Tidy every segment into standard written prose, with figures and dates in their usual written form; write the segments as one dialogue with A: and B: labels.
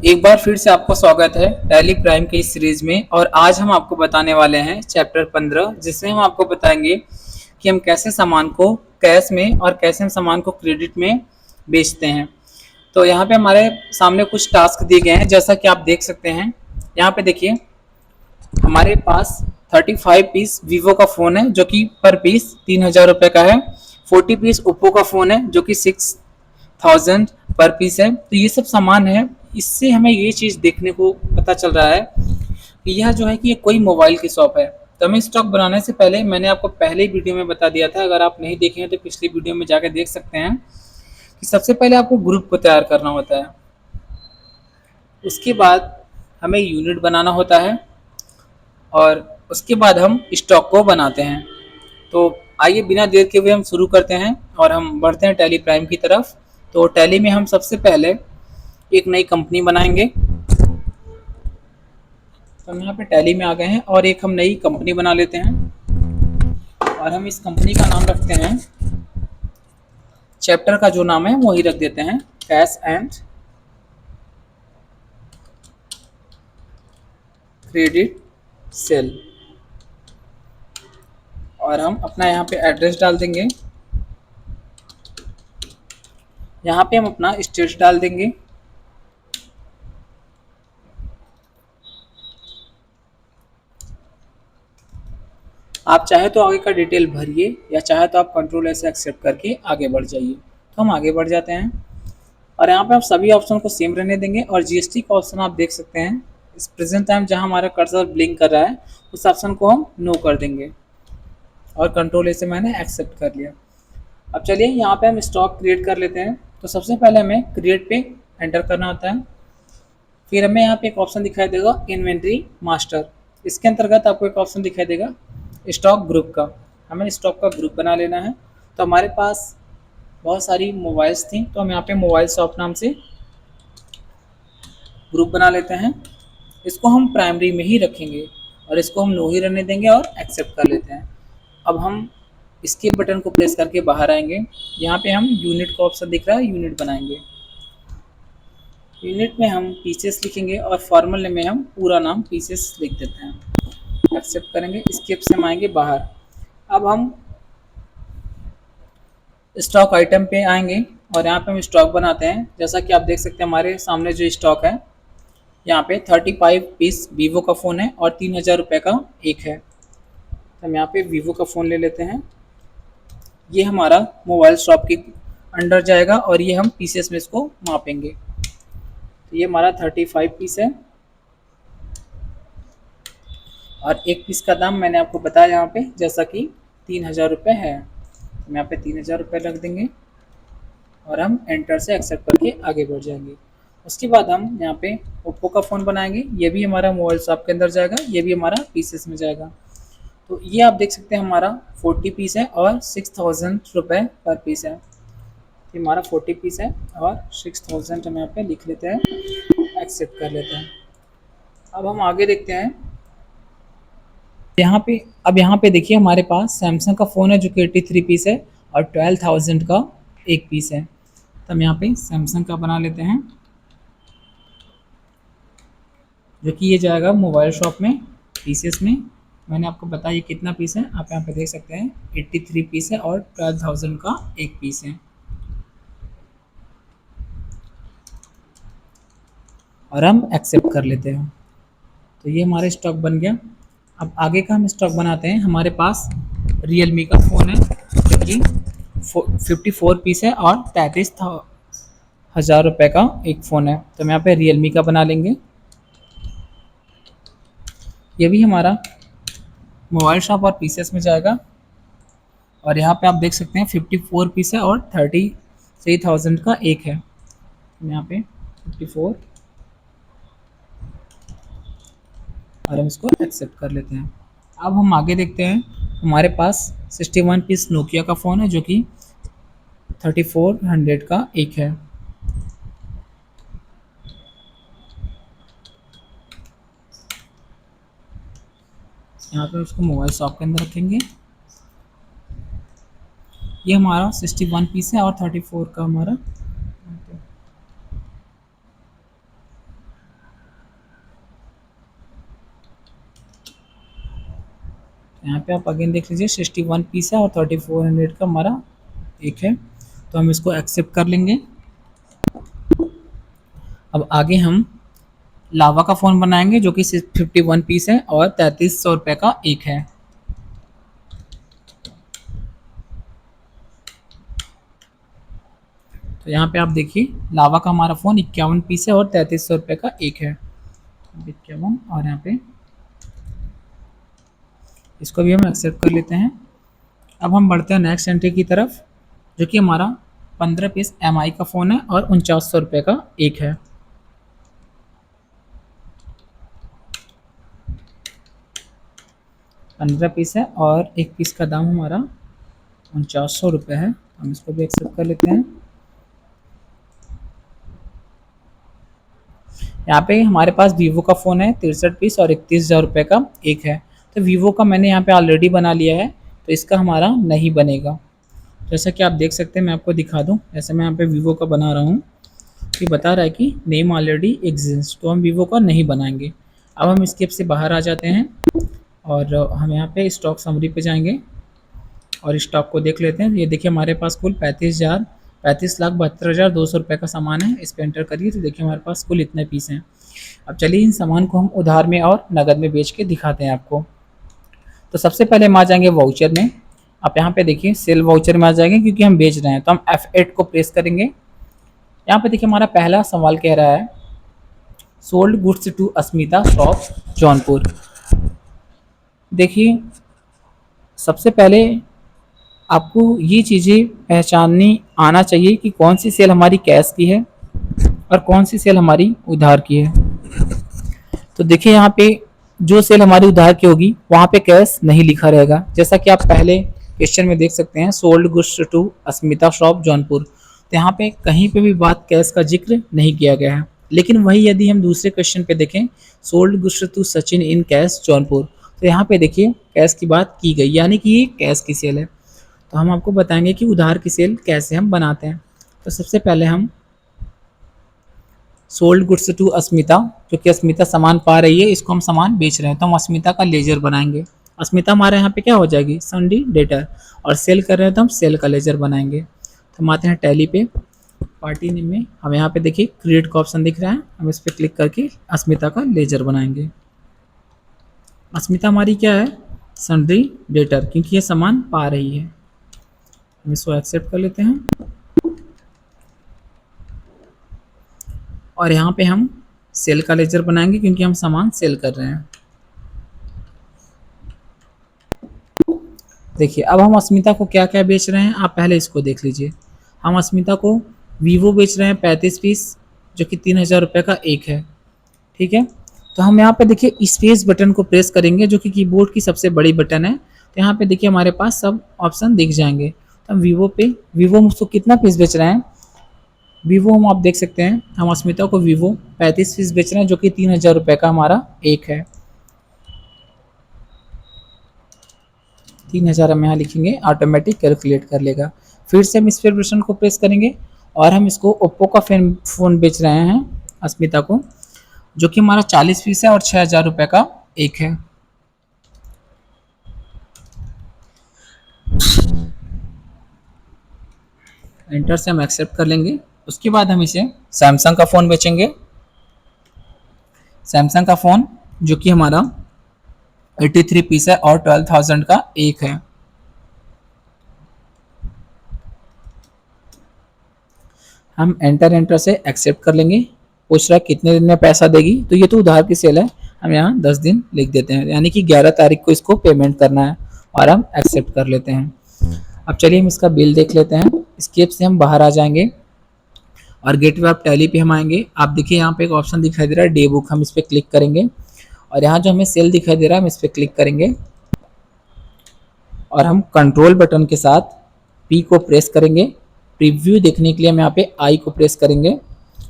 A: एक बार फिर से आपको स्वागत है टैली प्राइम की इस सीरीज में। और आज हम आपको बताने वाले हैं चैप्टर 15, जिसमें हम आपको बताएंगे कि हम कैसे सामान को कैश में और कैसे हम सामान को क्रेडिट में बेचते हैं। तो यहाँ पे हमारे सामने कुछ टास्क दिए गए हैं, जैसा कि आप देख सकते हैं। यहाँ पे देखिए, हमारे पास 35 पीस वीवो का फ़ोन है जो कि पर पीस 3,000 रुपये का है। 40 पीस ओप्पो का फ़ोन है जो कि 6,000 पर पीस है। तो ये सब सामान है। इससे हमें ये चीज़ देखने को पता चल रहा है कि यह जो है कि ये कोई मोबाइल की शॉप है। तो हमें स्टॉक बनाने से पहले मैंने आपको पहले ही वीडियो में बता दिया था, अगर आप नहीं देखे हैं तो पिछली वीडियो में जाकर देख सकते हैं, कि सबसे पहले आपको ग्रुप को तैयार करना होता है। उसके बाद हमें यूनिट बनाना होता है और उसके बाद हम स्टॉक को बनाते हैं। तो आइए बिना देर के हुए हम शुरू करते हैं और हम बढ़ते हैं टैली प्राइम की तरफ। तो टैली में हम सबसे पहले एक नई कंपनी बनाएंगे। तो हम यहाँ पे टैली में आ गए हैं और एक हम नई कंपनी बना लेते हैं और हम इस कंपनी का नाम रखते हैं, चैप्टर का जो नाम है वही रख देते हैं, कैश एंड क्रेडिट सेल। और हम अपना यहाँ पे एड्रेस डाल देंगे। यहाँ पे हम अपना स्टेट डाल देंगे। आप चाहे तो आगे का डिटेल भरिए या चाहे तो आप कंट्रोल ऐसे एक्सेप्ट करके आगे बढ़ जाइए। तो हम आगे बढ़ जाते हैं और यहाँ पे आप सभी ऑप्शन को सेम रहने देंगे और जीएसटी का ऑप्शन आप देख सकते हैं, इस प्रेजेंट टाइम जहाँ हमारा कर्सर ब्लिंक कर रहा है उस ऑप्शन को हम नो कर देंगे और कंट्रोल ऐसे मैंने एक्सेप्ट कर लिया। अब चलिए यहाँ पे हम स्टॉक क्रिएट कर लेते हैं। तो सबसे पहले हमें क्रिएट पे एंटर करना होता है। फिर हमें यहाँ पे एक ऑप्शन दिखाई देगा इन्वेंट्री मास्टर। इसके अंतर्गत आपको एक ऑप्शन दिखाई देगा स्टॉक ग्रुप का। हमें स्टॉक का ग्रुप बना लेना है। तो हमारे पास बहुत सारी मोबाइल्स थी, तो हम यहाँ पे मोबाइल शॉप नाम से ग्रुप बना लेते हैं। इसको हम प्राइमरी में ही रखेंगे और इसको हम नो ही रहने देंगे और एक्सेप्ट कर लेते हैं। अब हम इसके बटन को प्रेस करके बाहर आएंगे। यहाँ पे हम यूनिट का ऑप्शन दिख रहा है, यूनिट बनाएंगे। यूनिट में हम पीसेस लिखेंगे और फॉर्मूले में हम पूरा नाम पीसेस लिख देते हैं। एक्सेप्ट करेंगे, स्किप से हम आएंगे बाहर। अब हम स्टॉक आइटम पे आएंगे और यहाँ पे हम स्टॉक बनाते हैं। जैसा कि आप देख सकते हैं हमारे सामने जो स्टॉक है, यहाँ पे 35 पीस वीवो का फ़ोन है और 3,000 रुपये का एक है। तो हम यहाँ पे वीवो का फ़ोन ले लेते हैं। ये हमारा मोबाइल शॉप के अंडर जाएगा और ये हम पीसेस में इसको मापेंगे। तो ये हमारा 35 पीस है और एक पीस का दाम मैंने आपको बताया यहाँ पे, जैसा कि 3,000 रुपये है। तो यहाँ पे 3,000 रुपये रख देंगे और हम एंटर से एक्सेप्ट करके आगे बढ़ जाएंगे। उसके बाद हम यहाँ पे ओप्पो का फ़ोन बनाएंगे। ये भी हमारा मोबाइल शॉप के अंदर जाएगा, ये भी हमारा पीसेस में जाएगा। तो ये आप देख सकते हैं हमारा 40 पीस है और 6,000 रुपये पर पीस है। ये हमारा 40 पीस है और 6,000 हम यहाँ पे लिख लेते हैं, एक्सेप्ट कर लेते हैं। अब हम आगे देखते हैं। यहाँ पे देखिए हमारे पास सैमसंग का फ़ोन है जो कि 83 पीस है और 12,000 का एक पीस है। तो हम यहाँ पे सैमसंग का बना लेते हैं, जो कि ये जाएगा मोबाइल शॉप में पीसेस में। मैंने आपको बताया ये कितना पीस है, आप यहाँ पे देख सकते हैं 83 पीस है और 12,000 का एक पीस है। और हम एक्सेप्ट कर लेते हैं। तो ये हमारा स्टॉक बन गया। अब आगे का हम स्टॉक बनाते हैं। हमारे पास रियलमी का फ़ोन है जो कि 54 पीस है और 33,000 रुपये का एक फ़ोन है। तो हम यहाँ पे रियलमी का बना लेंगे। ये भी हमारा मोबाइल शॉप और पीसेस में जाएगा और यहाँ पे आप देख सकते हैं 54 पीस है और 33,000 का एक है। यहाँ पे 54 और हम इसको एक्सेप्ट कर लेते हैं। अब हम आगे देखते हैं। हमारे पास 61 पीस नोकिया का फ़ोन है जो कि 3400 का एक है। यहाँ पे उसको मोबाइल शॉप के अंदर रखेंगे। ये हमारा 61 पीस है और 34 का हमारा। यहाँ पे आप अगेन देख लीजिए 61 पीस है और 3400 का हमारा एक है, तो हम इसको एक्सेप्ट कर लेंगे। अब आगे हम लावा का फ़ोन बनाएंगे जो कि सिर्फ 51 पीस है और 3300 रुपये का एक है। तो यहाँ पे आप देखिए लावा का हमारा फ़ोन 51 पीस है और 3300 रुपये का एक है, 51, और यहाँ पे इसको भी हम एक्सेप्ट कर लेते हैं। अब हम बढ़ते हैं नेक्स्ट एंट्री की तरफ, जो कि हमारा 15 पीस MI का फ़ोन है और 4900 रुपये का एक है। पंद्रह पीस है और एक पीस का दाम हमारा 4900 रुपये है, हम इसको भी एक्सेप्ट कर लेते हैं। यहाँ पे हमारे पास वीवो का फ़ोन है 63 पीस और 31,000 रुपये का एक है। तो वीवो का मैंने यहाँ पे ऑलरेडी बना लिया है, तो इसका हमारा नहीं बनेगा। जैसा कि आप देख सकते हैं, मैं आपको दिखा दूँ, जैसे मैं यहाँ पे वीवो का बना रहा हूँ, ये बता रहा है कि नेम ऑलरेडी एग्जिस्ट, तो हम वीवो का नहीं बनाएंगे। अब हम स्किप से बाहर आ जाते हैं और हम यहाँ पे स्टॉक समरी पे जाएंगे और स्टॉक को देख लेते हैं। ये देखिए हमारे पास कुल 35,72,200 रुपये का सामान है, इस पर एंटर करिए तो देखिए हमारे पास कुल इतने पीस हैं। अब चलिए इन सामान को हम उधार में और नगद में बेच के दिखाते हैं आपको। तो सबसे पहले हम आ जाएंगे वाउचर में। आप यहाँ पे देखिए सेल वाउचर में आ जाएंगे क्योंकि हम बेच रहे हैं, तो हम F8 को प्रेस करेंगे। यहाँ पे देखिए हमारा पहला सवाल कह रहा है sold goods to Asmita shop Jaunpur. देखिए सबसे पहले आपको ये चीज़ें पहचाननी आना चाहिए कि कौन सी सेल हमारी कैश की है और कौन सी सेल हमारी उधार की है। तो देखिए यहाँ पे जो सेल हमारी उधार की होगी वहाँ पे कैश नहीं लिखा रहेगा, जैसा कि आप पहले क्वेश्चन में देख सकते हैं sold goods to Asmita shop Jaunpur. तो यहाँ पे कहीं पे भी बात कैश का जिक्र नहीं किया गया है। लेकिन वही यदि हम दूसरे क्वेश्चन पे देखें sold goods to Sachin in cash Jaunpur, तो यहाँ पे देखिए कैश की बात की गई, यानी कि ये कैश की सेल है। तो हम आपको बताएंगे कि उधार की सेल कैसे हम बनाते हैं। तो सबसे पहले हम सोल्ड गुड्स टू अस्मिता, क्योंकि अस्मिता सामान पा रही है, इसको हम सामान बेच रहे हैं, तो हम अस्मिता का लेजर बनाएंगे। अस्मिता हमारे यहाँ पे क्या हो जाएगी सन्डी डेटर, और सेल कर रहे हैं तो हम सेल का लेजर बनाएंगे। तो हम आते हैं टैली पे, पार्टी नेम में हम यहाँ पे देखिए क्रिएट का ऑप्शन दिख रहा है, हम इस पर क्लिक करके अस्मिता का लेजर बनाएंगे। अस्मिता हमारी क्या है सन्डी डेटर, क्योंकि ये सामान पा रही है, हम इसको एक्सेप्ट कर लेते हैं। और यहाँ पे हम सेल का लेजर बनाएंगे क्योंकि हम सामान सेल कर रहे हैं। देखिए अब हम अस्मिता को क्या क्या बेच रहे हैं, आप पहले इसको देख लीजिए। हम अस्मिता को वीवो बेच रहे हैं 35 पीस, जो कि 3,000 रुपये का एक है, ठीक है। तो हम यहाँ पे देखिए स्पेस बटन को प्रेस करेंगे, जो कि कीबोर्ड की सबसे बड़ी बटन है। तो यहाँ पे देखिए हमारे पास सब ऑप्शन दिख जाएंगे। तो हम वीवो मुझको कितना पीस बेच रहे हैं, वीवो हम आप देख सकते हैं हम अस्मिता को वीवो 35 पीस बेच रहे हैं, जो कि 3,000 रुपये का हमारा एक है। 3,000 हम यहाँ लिखेंगे, ऑटोमेटिक कैलकुलेट कर लेगा। फिर से हम स्पेस बटन को प्रेस करेंगे और हम इसको ओप्पो का फ़ोन बेच रहे हैं अस्मिता को, जो कि हमारा 40 पीस है और 6,000 रुपये का एक है। एंटर से हम एक्सेप्ट कर लेंगे। उसके बाद हम इसे सैमसंग का फ़ोन बेचेंगे, सैमसंग का फ़ोन जो कि हमारा 83 पीस है और 12,000 का एक है। हम एंटर से एक्सेप्ट कर लेंगे। पूछ रहा है कितने दिन में पैसा देगी, तो ये तो उधार की सेल है, हम यहाँ 10 दिन लिख देते हैं, यानी कि 11 तारीख को इसको पेमेंट करना है, और हम एक्सेप्ट कर लेते हैं। अब चलिए हम इसका बिल देख लेते हैं। स्केप से हम बाहर आ जाएंगे और गेटवे ऑफ टैली पे हम आएंगे। आप देखिए यहाँ पे एक ऑप्शन दिखाई दे रहा है डे बुक, हम इस पर क्लिक करेंगे और यहाँ जो हमें सेल दिखाई दे रहा है हम इस पर क्लिक करेंगे और हम कंट्रोल बटन के साथ पी को प्रेस करेंगे। प्रीव्यू देखने के लिए हम यहाँ पे आई को प्रेस करेंगे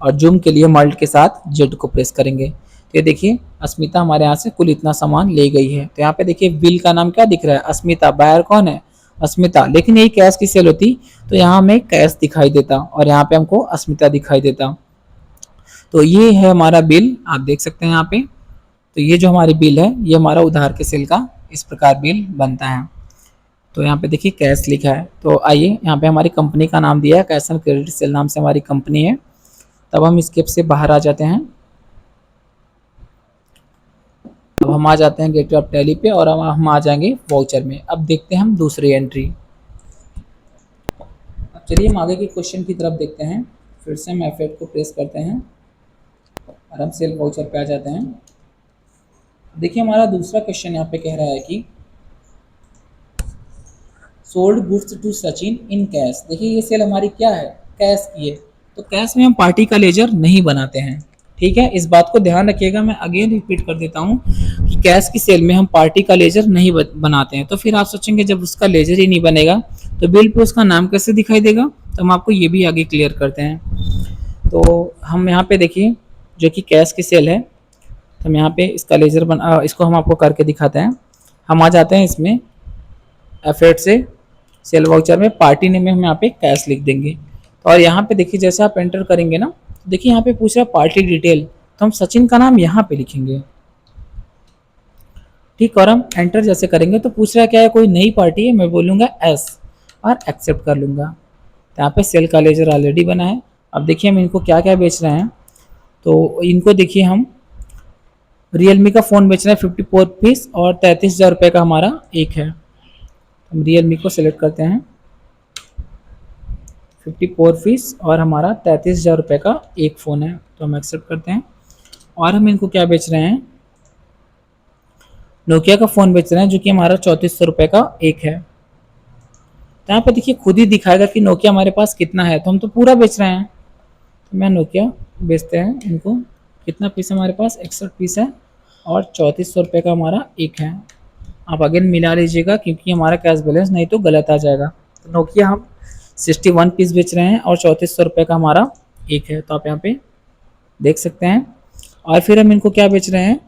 A: और जूम के लिए मल्ट के साथ जेड को प्रेस करेंगे। तो ये देखिए अस्मिता हमारे यहाँ से कुल इतना सामान ले गई है। तो यहाँ पे देखिए बिल का नाम क्या दिख रहा है अस्मिता, बायर कौन है अस्मिता, लेकिन यही कैश की सेल होती तो यहाँ हमें कैश दिखाई देता और यहाँ पे हमको अस्मिता दिखाई देता। तो ये है हमारा बिल, आप देख सकते हैं यहाँ पे। तो ये जो हमारी बिल है ये हमारा उधार के सेल का इस प्रकार बिल बनता है। तो यहाँ पे देखिए कैश लिखा है, तो आइए यहाँ पे हमारी कंपनी का नाम दिया है, कैश एंड क्रेडिट सेल नाम से हमारी कंपनी है। तब हम स्केप से बाहर आ जाते हैं। अब हम आ जाते हैं गेटवे ऑफ टैली पे और हम आ जाएंगे वाउचर में। अब देखते हैं हम दूसरी एंट्री। अब चलिए हम आगे के क्वेश्चन की तरफ देखते हैं। फिर से हम F8 को प्रेस करते हैं और हम सेल वाउचर पे आ जाते हैं। देखिए हमारा दूसरा क्वेश्चन यहाँ पे कह रहा है कि sold goods to Sachin in cash. देखिए ये सेल हमारी क्या है, कैश की है। तो कैश में हम पार्टी का लेजर नहीं बनाते हैं, ठीक है, इस बात को ध्यान रखिएगा। मैं अगेन रिपीट कर देता हूँ कि कैश की सेल में हम पार्टी का लेजर नहीं बनाते हैं। तो फिर आप सोचेंगे जब उसका लेजर ही नहीं बनेगा तो बिल पे उसका नाम कैसे दिखाई देगा, तो हम आपको ये भी आगे क्लियर करते हैं। तो हम यहाँ पे देखिए जो कि कैश की सेल है, तो हम यहाँ पे इसका लेजर इसको हम आपको करके दिखाते हैं। हम आ जाते हैं इसमें F8 से सेल वाउचर में, पार्टी नेम में हम यहाँ पे कैश लिख देंगे। और यहाँ पे देखिए जैसे आप एंटर करेंगे ना, देखिए यहाँ पे पूछ रहा है पार्टी डिटेल, तो हम सचिन का नाम यहाँ पे लिखेंगे, ठीक। और हम एंटर जैसे करेंगे तो पूछ रहा है क्या है, कोई नई पार्टी है, मैं बोलूँगा एस और एक्सेप्ट कर लूँगा। तो यहाँ पे सेल का लेजर ऑलरेडी बना है। अब देखिए हम इनको क्या क्या बेच रहे हैं, तो इनको देखिए हम रियलमी का फ़ोन बेच रहे हैं 54 पीस और 33,000 रुपये का हमारा एक है। हम रियलमी को सिलेक्ट करते हैं, 54 पीस और हमारा 33,000 रुपये का एक फ़ोन है, तो हम एक्सेप्ट करते हैं। और हम इनको क्या बेच रहे हैं, नोकिया का फ़ोन बेच रहे हैं जो कि हमारा 3400 रुपये का एक है। तो यहाँ पे देखिए खुद ही दिखाएगा कि नोकिया हमारे पास कितना है, तो हम तो पूरा बेच रहे हैं। तो मैं नोकिया बेचते हैं इनको, कितना पीस हमारे पास 61 पीस है और 3400 रुपये का हमारा एक है। आप अगेन मिला लीजिएगा क्योंकि हमारा कैश बैलेंस नहीं तो गलत आ जाएगा। तो नोकिया हम 61 पीस बेच रहे हैं और 3400 रुपये का हमारा एक है, तो आप यहाँ पे देख सकते हैं। और फिर हम इनको क्या बेच रहे हैं,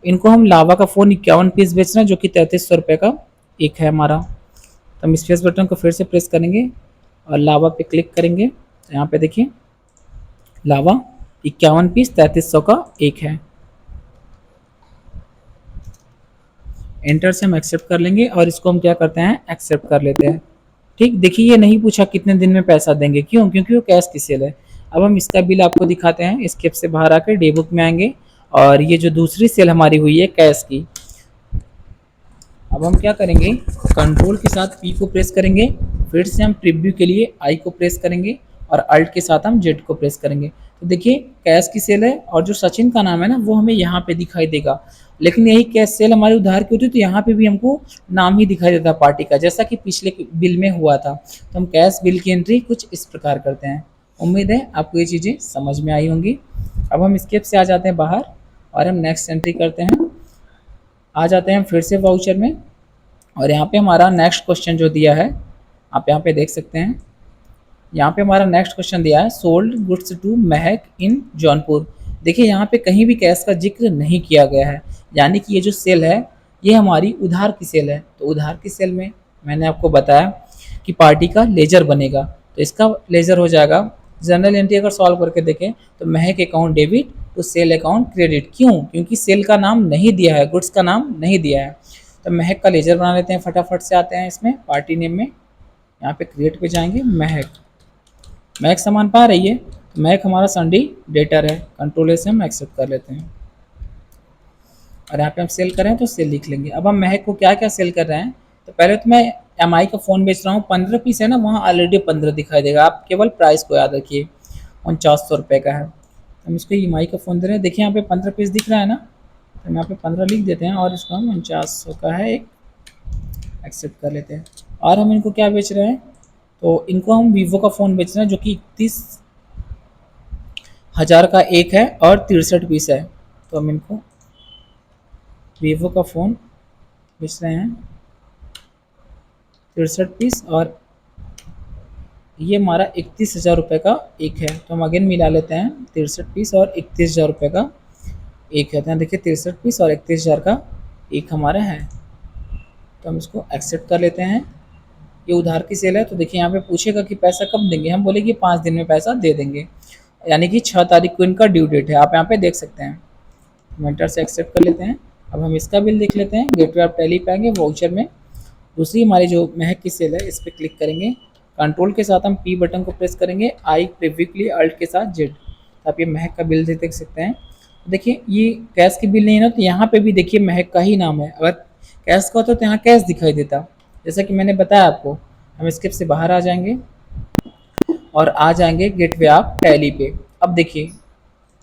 A: इनको हम लावा का फ़ोन 51 पीस बेच रहे हैं जो कि 3300 रुपये का एक है हमारा। तो हम स्पेस बटन को फिर से प्रेस करेंगे और लावा पे क्लिक करेंगे, तो यहाँ पे देखिए लावा 51 पीस 3300 का एक है। एंटर से हम एक्सेप्ट कर लेंगे और इसको हम क्या करते हैं, एक्सेप्ट कर लेते हैं, ठीक। देखिए ये नहीं पूछा कितने दिन में पैसा देंगे, क्यों, क्योंकि वो कैश की सेल है। अब हम इसका बिल आपको दिखाते हैं। स्केप से बाहर आकर डे बुक में आएंगे और ये जो दूसरी सेल हमारी हुई है कैश की, अब हम क्या करेंगे, कंट्रोल के साथ पी को प्रेस करेंगे, फिर से हम प्रीव्यू के लिए आई को प्रेस करेंगे और अल्ट के साथ हम जेड को प्रेस करेंगे। तो देखिए कैश की सेल है और जो सचिन का नाम है ना वो हमें यहाँ पे दिखाई देगा, लेकिन यही कैश सेल हमारी उधार की होती है तो यहाँ पे भी हमको नाम ही दिखाई देता पार्टी का, जैसा कि पिछले बिल में हुआ था। तो हम कैश बिल की एंट्री कुछ इस प्रकार करते हैं। उम्मीद है आपको ये चीज़ें समझ में आई होंगी। अब हम स्केप से आ जाते हैं बाहर और हम नेक्स्ट एंट्री करते हैं। आ जाते हैं फिर से वाउचर में और यहाँ पे हमारा नेक्स्ट क्वेश्चन जो दिया है आप यहाँ पे देख सकते हैं। यहाँ पे हमारा नेक्स्ट क्वेश्चन दिया है सोल्ड गुड्स टू महक इन जौनपुर। देखिए यहाँ पे कहीं भी कैश का जिक्र नहीं किया गया है, यानी कि ये जो सेल है ये हमारी उधार की सेल है। तो उधार की सेल में मैंने आपको बताया कि पार्टी का लेजर बनेगा, तो इसका लेजर हो जाएगा जनरल एंट्री। अगर सॉल्व करके देखें तो Mahak account debit to sale account credit. क्यों, क्योंकि सेल का नाम नहीं दिया है, गुड्स का नाम नहीं दिया है। तो महक का लेजर बना लेते हैं, फटाफट से आते हैं इसमें पार्टी नेम में, यहाँ पे क्रिएट पे जाएंगे, महक महक सामान पा रही है, तो महक हमारा संडी डेटर है, कंट्रोल से हम एक्सेप्ट कर लेते हैं और यहाँ पे हम सेल करें तो सेल लिख लेंगे। अब हम महक को क्या क्या सेल कर रहे हैं, तो पहले तो मैं MI का फ़ोन बेच रहा हूँ, 15 पीस है ना, वहाँ ऑलरेडी 15 दिखाई देगा। आप केवल प्राइस को याद रखिए, 4900 रुपये का है। हम इसको EMI का फ़ोन दे रहे हैं, देखिए यहाँ पे 15 पीस दिख रहा है ना, तो हम यहाँ पे 15 लिख देते हैं और इसको हम 4900 का है एक, एक्सेप्ट कर लेते हैं। और हम इनको क्या बेच रहे हैं, तो इनको हम वीवो का फ़ोन बेच रहे हैं जो कि 31,000 का एक है और 63 पीस है। तो हम इनको वीवो का फ़ोन बेच रहे हैं 63 पीस और ये हमारा 31,000 रुपये का एक है। तो हम अगेन मिला लेते हैं, 63 पीस और 31,000 रुपये का एक है। तो देखिए 63 पीस और 31,000 का एक हमारा है, तो हम इसको एक्सेप्ट कर लेते हैं। ये उधार की सेल है, तो देखिए यहाँ पे पूछेगा कि पैसा कब देंगे, हम बोलेंगे 5 दिन में पैसा दे देंगे, यानी कि 6 तारीख को इनका ड्यू डेट है। आप यहाँ पे देख सकते हैं, मेंटर से एक्सेप्ट कर लेते हैं अब हम इसका बिल देख लेते हैं। गेटवे ऑफ टैली पे आएंगे, वाउचर में दूसरी हमारी जो महक की सेल है इस पर क्लिक करेंगे। कंट्रोल के साथ हम पी बटन को प्रेस करेंगे, आई प्रीव्यू के लिए अल्ट के साथ जेड। तो आप ये महक का बिल देख सकते हैं। देखिए ये कैश की बिल नहीं है ना, तो यहाँ पे भी देखिए महक का ही नाम है। अगर कैश का होता तो यहाँ कैश दिखाई देता। जैसा कि मैंने बताया आपको, हम स्किप से बाहर आ जाएंगे और आ जाएंगे गेटवे ऑफ टैली पे। अब देखिए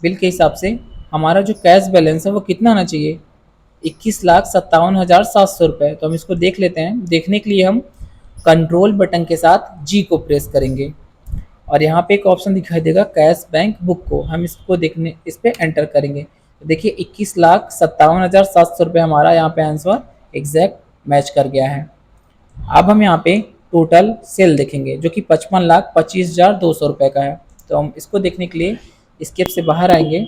A: बिल के हिसाब से हमारा जो कैश बैलेंस है वो कितना आना चाहिए, 21,57,700 रुपये। तो हम इसको देख लेते हैं। देखने के लिए हम कंट्रोल बटन के साथ जी को प्रेस करेंगे और यहाँ पे एक ऑप्शन दिखाई देगा कैश बैंक बुक को, हम इसको देखने इस पर एंटर करेंगे। तो देखिए 21,57,700 रुपये हमारा यहाँ पे आंसर एग्जैक्ट मैच कर गया है। अब हम यहाँ पे टोटल सेल देखेंगे जो कि 55,25,200 रुपये का है। तो हम इसको देखने के लिए स्केप से बाहर आएंगे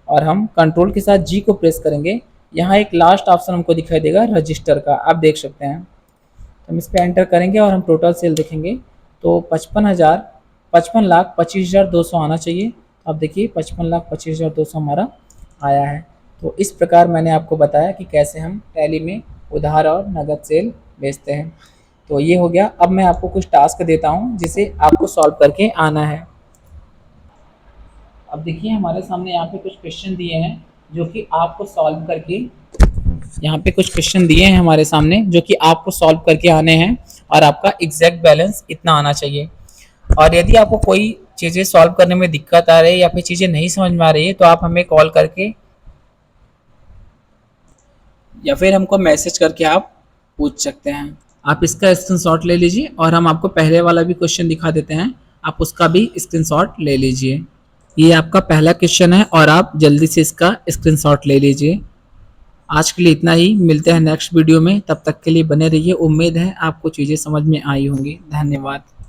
A: और हम कंट्रोल के साथ जी को प्रेस करेंगे। यहाँ एक लास्ट ऑप्शन हमको दिखाई देगा रजिस्टर का, आप देख सकते हैं। तो हम इस पर एंटर करेंगे और हम टोटल सेल देखेंगे तो 55,25,200 आना चाहिए। अब देखिए 55,25,200 हमारा आया है। तो इस प्रकार मैंने आपको बताया कि कैसे हम टैली में उधार और नगद सेल बेचते हैं। तो ये हो गया। अब मैं आपको कुछ टास्क देता हूँ जिसे आपको सॉल्व करके आना है। अब देखिए हमारे सामने यहाँ पे कुछ क्वेश्चन दिए हैं जो कि आपको सॉल्व करके, यहाँ पे कुछ क्वेश्चन दिए हैं हमारे सामने जो कि आपको सॉल्व करके आने हैं और आपका एग्जैक्ट बैलेंस इतना आना चाहिए। और यदि आपको कोई चीज़ें सॉल्व करने में दिक्कत आ रही है या फिर चीज़ें नहीं समझ में आ रही है तो आप हमें कॉल करके या फिर हमको मैसेज करके आप पूछ सकते हैं। आप इसका स्क्रीनशॉट ले लीजिए और हम आपको पहले वाला भी क्वेश्चन दिखा देते हैं, आप उसका भी स्क्रीनशॉट ले लीजिए। ये आपका पहला क्वेश्चन है और आप जल्दी से इसका स्क्रीनशॉट ले लीजिए। आज के लिए इतना ही, मिलते हैं नेक्स्ट वीडियो में। तब तक के लिए बने रहिए। उम्मीद है आपको चीज़ें समझ में आई होंगी। धन्यवाद।